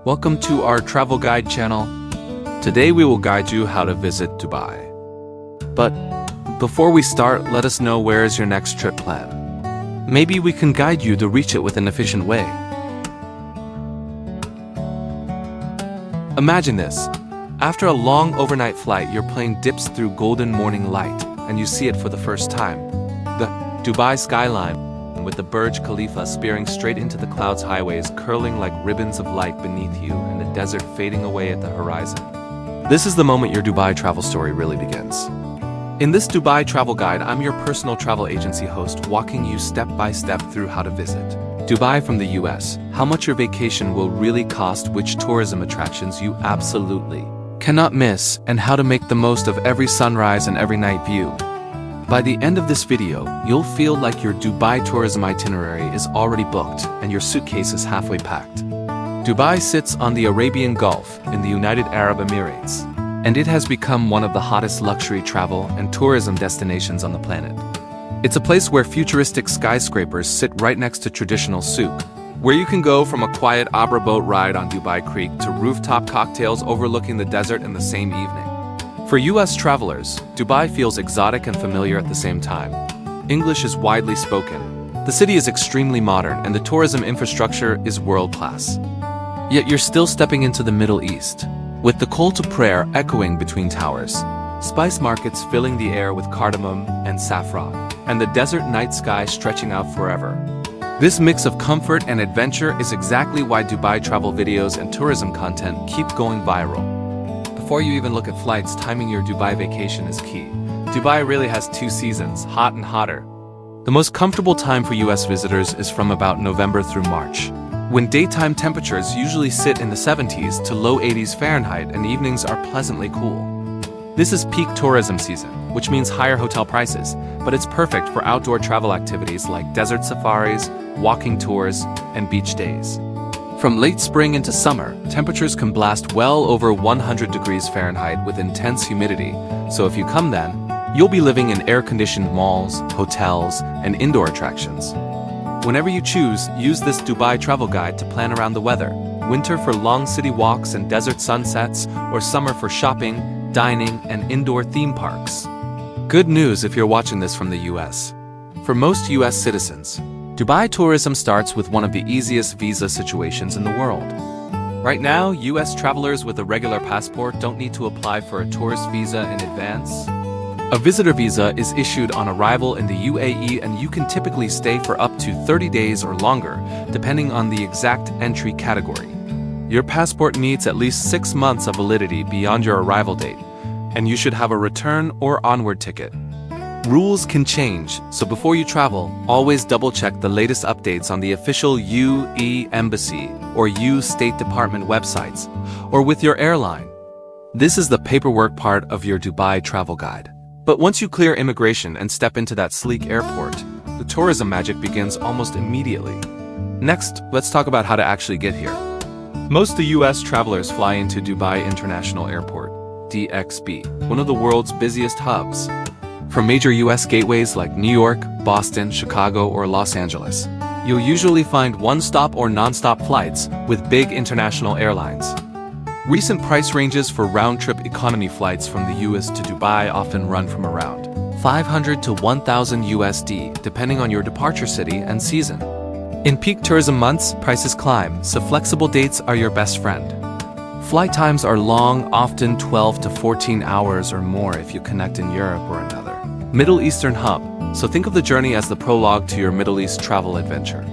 Welcome to our travel guide channel. Today we will guide you how to visit Dubai. But before we start, let us know where is your next trip plan. Maybe we can guide you to reach it with an efficient way. Imagine this. After a long overnight flight, your plane dips through golden morning light and you see it for the first time. The Dubai skyline, with the Burj Khalifa spearing straight into the clouds, highways curling like ribbons of light beneath you, and the desert fading away at the horizon. This is the moment your Dubai travel story really begins. In this Dubai travel guide, I'm your personal travel agency host, walking you step by step through how to visit Dubai from the US, how much your vacation will really cost, which tourism attractions you absolutely cannot miss, and how to make the most of every sunrise and every night view. By the end of this video, you'll feel like your Dubai tourism itinerary is already booked and your suitcase is halfway packed. Dubai sits on the Arabian Gulf in the United Arab Emirates, and it has become one of the hottest luxury travel and tourism destinations on the planet. It's a place where futuristic skyscrapers sit right next to traditional souk, where you can go from a quiet Abra boat ride on Dubai Creek to rooftop cocktails overlooking the desert in the same evening. For US travelers, Dubai feels exotic and familiar at the same time. English is widely spoken. The city is extremely modern and the tourism infrastructure is world-class. Yet you're still stepping into the Middle East, with the call to prayer echoing between towers, spice markets filling the air with cardamom and saffron, and the desert night sky stretching out forever. This mix of comfort and adventure is exactly why Dubai travel videos and tourism content keep going viral. Before you even look at flights, timing your Dubai vacation is key. Dubai really has two seasons, hot and hotter. The most comfortable time for US visitors is from about November through March, when daytime temperatures usually sit in the 70s to low 80s Fahrenheit and evenings are pleasantly cool. This is peak tourism season, which means higher hotel prices, but it's perfect for outdoor travel activities like desert safaris, walking tours, and beach days. From late spring into summer, temperatures can blast well over 100 degrees Fahrenheit with intense humidity, so if you come then, you'll be living in air-conditioned malls, hotels, and indoor attractions. Whenever you choose, use this Dubai travel guide to plan around the weather: winter for long city walks and desert sunsets, or summer for shopping, dining, and indoor theme parks. Good news if you're watching this from the US. For most US citizens, Dubai tourism starts with one of the easiest visa situations in the world. Right now, US travelers with a regular passport don't need to apply for a tourist visa in advance. A visitor visa is issued on arrival in the UAE, and you can typically stay for up to 30 days or longer, depending on the exact entry category. Your passport needs at least 6 months of validity beyond your arrival date, and you should have a return or onward ticket. Rules can change, so before you travel, always double-check the latest updates on the official UAE Embassy or UAE State Department websites, or with your airline. This is the paperwork part of your Dubai travel guide. But once you clear immigration and step into that sleek airport, the tourism magic begins almost immediately. Next, let's talk about how to actually get here. Most of the US travelers fly into Dubai International Airport, DXB, one of the world's busiest hubs. From major US gateways like New York, Boston, Chicago, or Los Angeles, you'll usually find one-stop or non-stop flights with big international airlines. Recent price ranges for round-trip economy flights from the US to Dubai often run from around $500 to $1,000 USD, depending on your departure city and season. In peak tourism months, prices climb, so flexible dates are your best friend. Flight times are long, often 12 to 14 hours or more if you connect in Europe or another Middle Eastern hub, so think of the journey as the prologue to your Middle East travel adventure.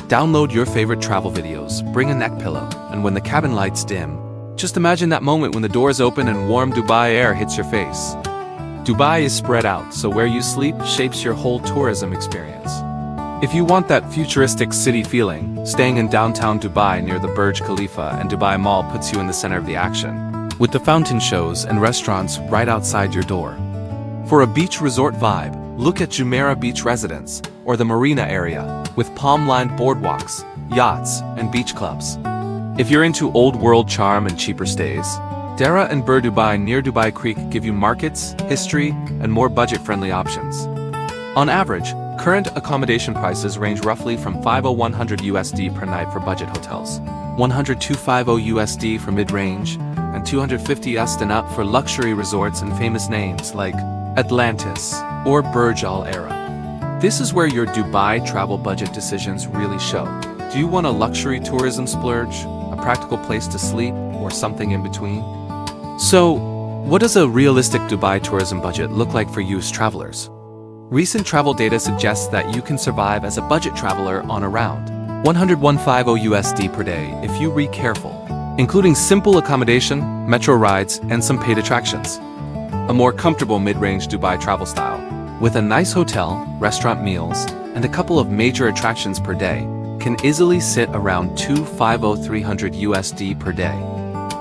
Download your favorite travel videos, bring a neck pillow, and when the cabin lights dim, just imagine that moment when the doors open and warm Dubai air hits your face. Dubai is spread out, so where you sleep shapes your whole tourism experience. If you want that futuristic city feeling, staying in downtown Dubai near the Burj Khalifa and Dubai Mall puts you in the center of the action, with the fountain shows and restaurants right outside your door. For a beach resort vibe, look at Jumeirah Beach Residence, or the Marina area, with palm-lined boardwalks, yachts, and beach clubs. If you're into old world charm and cheaper stays, Dara and Bur Dubai near Dubai Creek give you markets, history, and more budget-friendly options. On average, current accommodation prices range roughly from $500 to $100 USD per night for budget hotels. $102.50 USD for mid-range, and $250 and up for luxury resorts and famous names like Atlantis or Burj Al Arab. This is where your Dubai travel budget decisions really show. Do you want a luxury tourism splurge, a practical place to sleep, or something in between? So, what does a realistic Dubai tourism budget look like for you as travelers? Recent travel data suggests that you can survive as a budget traveler on around $101.50 USD per day if you be careful, including simple accommodation, metro rides, and some paid attractions. A more comfortable mid-range Dubai travel style, with a nice hotel, restaurant meals, and a couple of major attractions per day, can easily sit around $250-300 USD per day.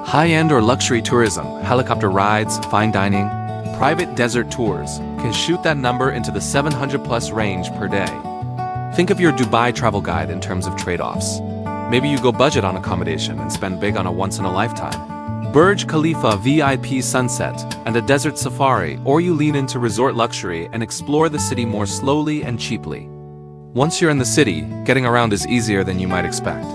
High-end or luxury tourism, helicopter rides, fine dining, private desert tours can shoot that number into the 700+ range per day. Think of your Dubai travel guide in terms of trade-offs. Maybe you go budget on accommodation and spend big on a once-in-a-lifetime Burj Khalifa VIP sunset and a desert safari, or you lean into resort luxury and explore the city more slowly and cheaply. Once you're in the city, getting around is easier than you might expect.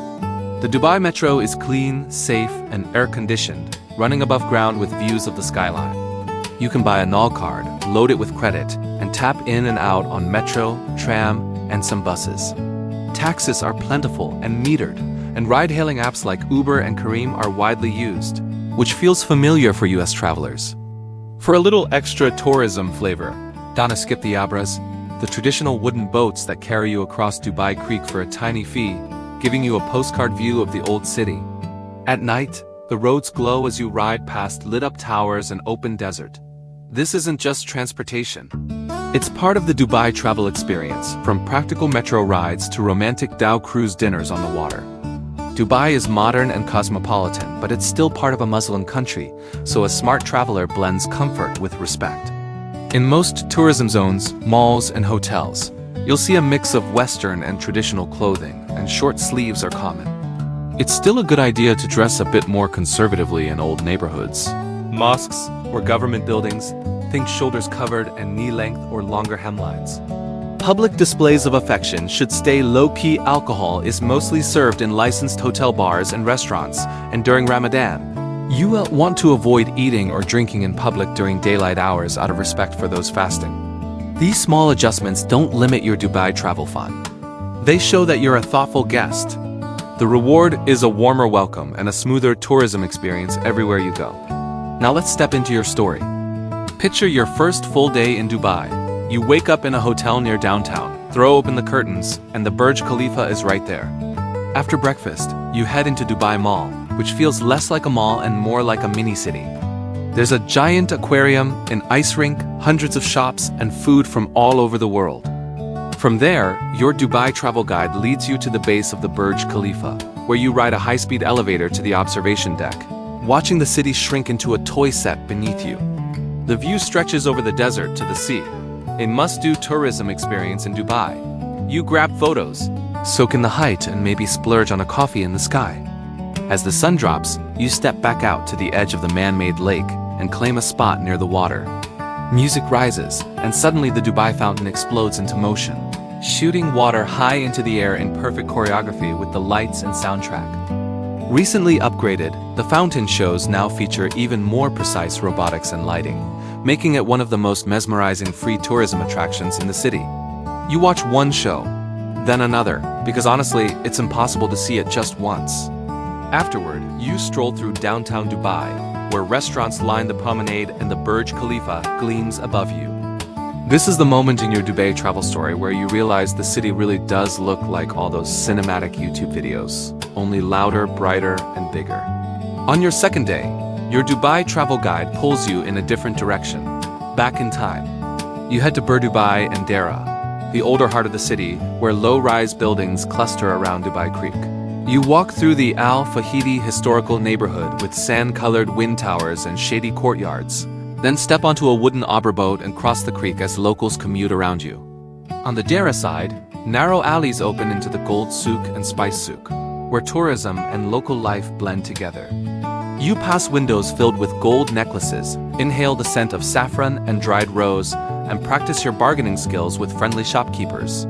The Dubai Metro is clean, safe, and air-conditioned, running above ground with views of the skyline. You can buy a NOL card, load it with credit, and tap in and out on metro, tram, and some buses. Taxis are plentiful and metered, and ride-hailing apps like Uber and Careem are widely used, which feels familiar for US travelers. For a little extra tourism flavor, Donna skip the Abras, the traditional wooden boats that carry you across Dubai Creek for a tiny fee, giving you a postcard view of the old city. At night, the roads glow as you ride past lit-up towers and open desert. This isn't just transportation. It's part of the Dubai travel experience, from practical metro rides to romantic Dow cruise dinners on the water. Dubai is modern and cosmopolitan, but it's still part of a Muslim country, so a smart traveler blends comfort with respect. In most tourism zones, malls, and hotels, you'll see a mix of Western and traditional clothing, and short sleeves are common. It's still a good idea to dress a bit more conservatively in old neighborhoods. Mosques or government buildings, think shoulders covered and knee-length or longer hemlines. Public displays of affection should stay low-key. Alcohol is mostly served in licensed hotel bars and restaurants, and during Ramadan, you want to avoid eating or drinking in public during daylight hours out of respect for those fasting. These small adjustments don't limit your Dubai travel fun. They show that you're a thoughtful guest. The reward is a warmer welcome and a smoother tourism experience everywhere you go. Now let's step into your story. Picture your first full day in Dubai. You wake up in a hotel near downtown, throw open the curtains, and the Burj Khalifa is right there. After breakfast, you head into Dubai Mall, which feels less like a mall and more like a mini-city. There's a giant aquarium, an ice rink, hundreds of shops, and food from all over the world. From there, your Dubai travel guide leads you to the base of the Burj Khalifa, where you ride a high-speed elevator to the observation deck, watching the city shrink into a toy set beneath you. The view stretches over the desert to the sea, a must-do tourism experience in Dubai. You grab photos, soak in the height, and maybe splurge on a coffee in the sky. As the sun drops, you step back out to the edge of the man-made lake and claim a spot near the water. Music rises, and suddenly the Dubai fountain explodes into motion, shooting water high into the air in perfect choreography with the lights and soundtrack. Recently upgraded, the fountain shows now feature even more precise robotics and lighting, making it one of the most mesmerizing free tourism attractions in the city. You watch one show, then another, because honestly, it's impossible to see it just once. Afterward, you stroll through downtown Dubai, where restaurants line the promenade and the Burj Khalifa gleams above you. This is the moment in your Dubai travel story where you realize the city really does look like all those cinematic YouTube videos, only louder, brighter, and bigger. On your second day, your Dubai travel guide pulls you in a different direction, back in time. You head to Bur Dubai and Dera, the older heart of the city, where low-rise buildings cluster around Dubai Creek. You walk through the Al Fahidi historical neighborhood with sand-colored wind towers and shady courtyards, then step onto a wooden arbor boat and cross the creek as locals commute around you. On the Dera side, narrow alleys open into the Gold Souk and Spice Souk, where tourism and local life blend together. You pass windows filled with gold necklaces, inhale the scent of saffron and dried rose, and practice your bargaining skills with friendly shopkeepers.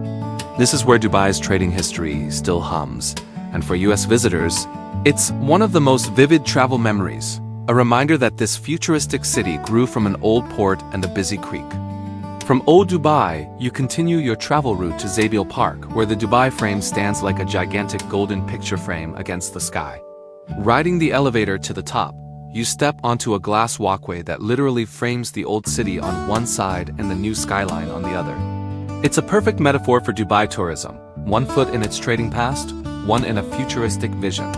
This is where Dubai's trading history still hums, and for US visitors, It's one of the most vivid travel memories, a reminder that this futuristic city grew from an old port and a busy creek. From Old Dubai, you continue your travel route to Zabil Park, where the Dubai frame stands like a gigantic golden picture frame against the sky. Riding the elevator to the top, you step onto a glass walkway that literally frames the old city on one side and the new skyline on the other. It's a perfect metaphor for Dubai tourism, one foot in its trading past, one in a futuristic vision.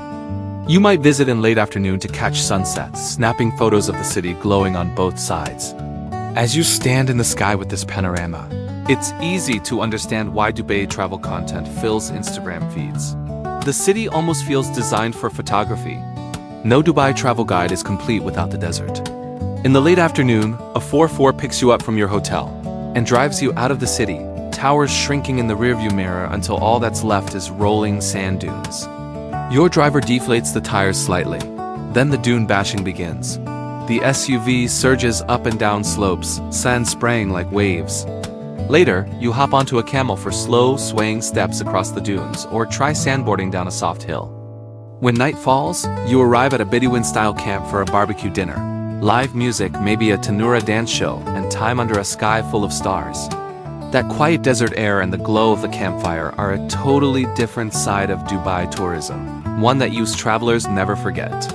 You might visit in late afternoon to catch sunsets, snapping photos of the city glowing on both sides. As you stand in the sky with this panorama, it's easy to understand why Dubai travel content fills Instagram feeds. The city almost feels designed for photography. No Dubai travel guide is complete without the desert. In the late afternoon, a 4x4 picks you up from your hotel and drives you out of the city, towers shrinking in the rearview mirror until all that's left is rolling sand dunes. Your driver deflates the tires slightly. Then the dune bashing begins. The SUV surges up and down slopes, sand spraying like waves. Later, you hop onto a camel for slow, swaying steps across the dunes, or try sandboarding down a soft hill. When night falls, you arrive at a Bedouin-style camp for a barbecue dinner. Live music, maybe a tanura dance show, and time under a sky full of stars. That quiet desert air and the glow of the campfire are a totally different side of Dubai tourism, one that US travelers never forget.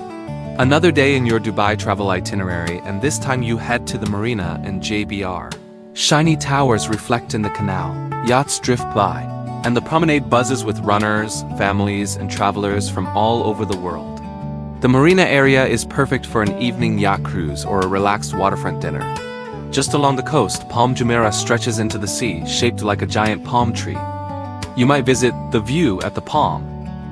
Another day in your Dubai travel itinerary, and this time you head to the marina and JBR. Shiny towers reflect in the canal, yachts drift by, and the promenade buzzes with runners, families, and travelers from all over the world. The marina area is perfect for an evening yacht cruise or a relaxed waterfront dinner. Just along the coast, Palm Jumeirah stretches into the sea, shaped like a giant palm tree. You might visit The View at the Palm,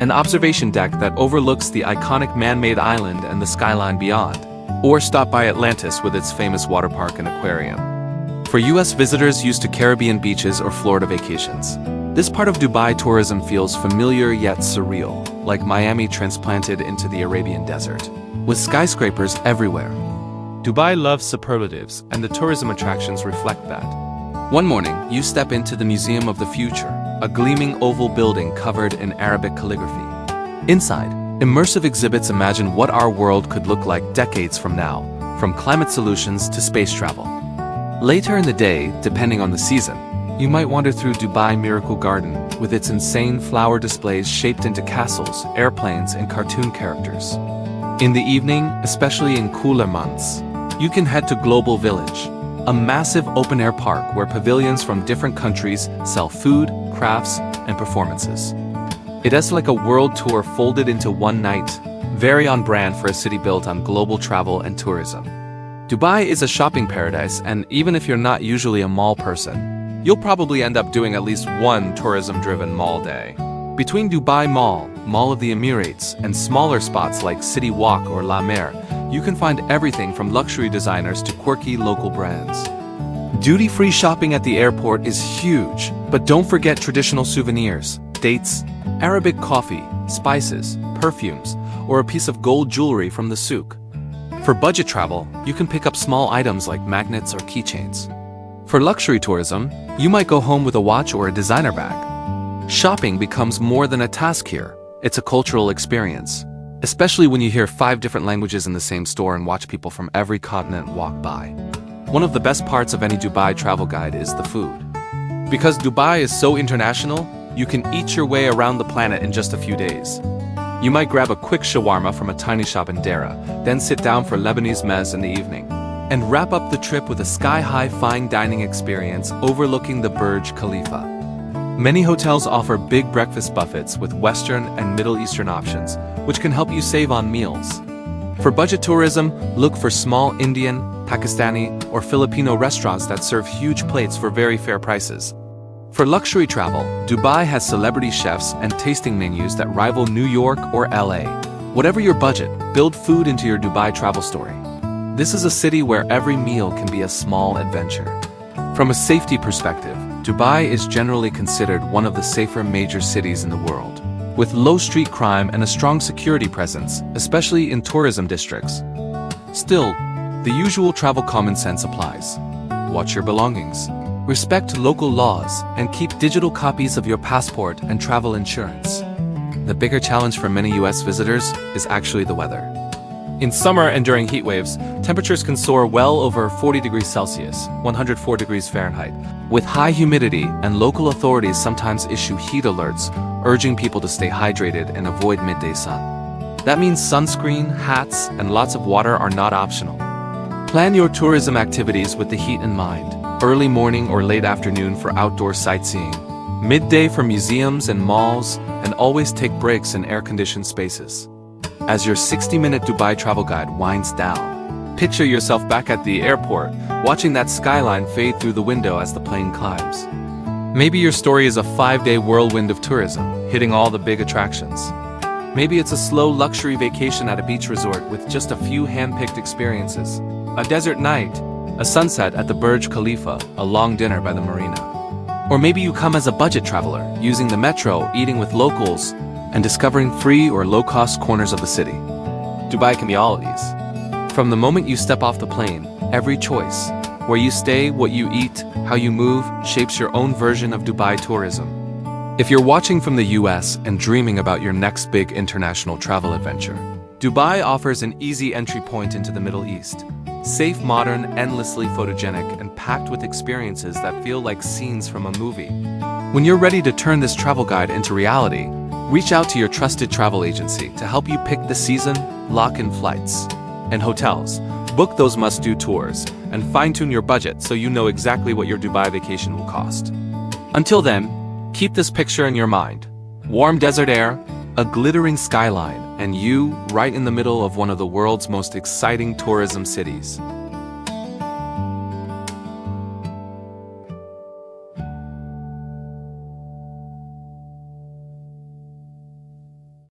an observation deck that overlooks the iconic man-made island and the skyline beyond, or stop by Atlantis with its famous water park and aquarium. For US visitors used to Caribbean beaches or Florida vacations, this part of Dubai tourism feels familiar yet surreal, like Miami transplanted into the Arabian desert, with skyscrapers everywhere. Dubai loves superlatives, and the tourism attractions reflect that. One morning, you step into the Museum of the Future, a gleaming oval building covered in Arabic calligraphy. Inside, immersive exhibits imagine what our world could look like decades from now, from climate solutions to space travel. Later in the day, depending on the season, you might wander through Dubai Miracle Garden with its insane flower displays shaped into castles, airplanes, and cartoon characters. In the evening, especially in cooler months, you can head to Global Village, a massive open-air park where pavilions from different countries sell food, crafts, and performances. It is like a world tour folded into one night, very on brand for a city built on global travel and tourism. Dubai is a shopping paradise, and even if you're not usually a mall person, you'll probably end up doing at least one tourism-driven mall day. Between Dubai Mall, Mall of the Emirates, and smaller spots like City Walk or La Mer, you can find everything from luxury designers to quirky local brands. Duty-free shopping at the airport is huge, but don't forget traditional souvenirs, dates, Arabic coffee, spices, perfumes, or a piece of gold jewelry from the souk. For budget travel, you can pick up small items like magnets or keychains. For luxury tourism, you might go home with a watch or a designer bag. Shopping becomes more than a task here. It's a cultural experience, especially when you hear 5 different languages in the same store and watch people from every continent walk by. One of the best parts of any Dubai travel guide is the food. Because Dubai is so international, you can eat your way around the planet in just a few days. You might grab a quick shawarma from a tiny shop in Dera, then sit down for Lebanese meze in the evening, and wrap up the trip with a sky-high fine dining experience overlooking the Burj Khalifa. Many hotels offer big breakfast buffets with Western and Middle Eastern options, which can help you save on meals. For budget tourism, look for small Indian, Pakistani, or Filipino restaurants that serve huge plates for very fair prices. For luxury travel, Dubai has celebrity chefs and tasting menus that rival New York or LA. Whatever your budget, build food into your Dubai travel story. This is a city where every meal can be a small adventure. From a safety perspective, Dubai is generally considered one of the safer major cities in the world, with low street crime and a strong security presence, especially in tourism districts. Still, the usual travel common sense applies. Watch your belongings, respect local laws, and keep digital copies of your passport and travel insurance. The bigger challenge for many US visitors is actually the weather. In summer and during heat waves, temperatures can soar well over 40 degrees Celsius, 104 degrees Fahrenheit, with high humidity, and local authorities sometimes issue heat alerts, urging people to stay hydrated and avoid midday sun. That means sunscreen, hats, and lots of water are not optional. Plan your tourism activities with the heat in mind. Early morning or late afternoon for outdoor sightseeing, midday for museums and malls, and always take breaks in air-conditioned spaces. As your 60-minute Dubai travel guide winds down, picture yourself back at the airport, watching that skyline fade through the window as the plane climbs. Maybe your story is a 5-day whirlwind of tourism, hitting all the big attractions. Maybe it's a slow luxury vacation at a beach resort with just a few hand-picked experiences. A desert night, a sunset at the Burj Khalifa, a long dinner by the marina. Or maybe you come as a budget traveler, using the metro, eating with locals, and discovering free or low-cost corners of the city. Dubai can be all of these. From the moment you step off the plane, every choice, where you stay, what you eat, how you move, shapes your own version of Dubai tourism. If you're watching from the US and dreaming about your next big international travel adventure, Dubai offers an easy entry point into the Middle East. Safe, modern, endlessly photogenic, and packed with experiences that feel like scenes from a movie. When you're ready to turn this travel guide into reality, reach out to your trusted travel agency to help you pick the season, lock in flights and hotels, book those must-do tours, and fine-tune your budget so you know exactly what your Dubai vacation will cost. Until then, keep this picture in your mind. Warm desert air, a glittering skyline, and you right in the middle of one of the world's most exciting tourism cities.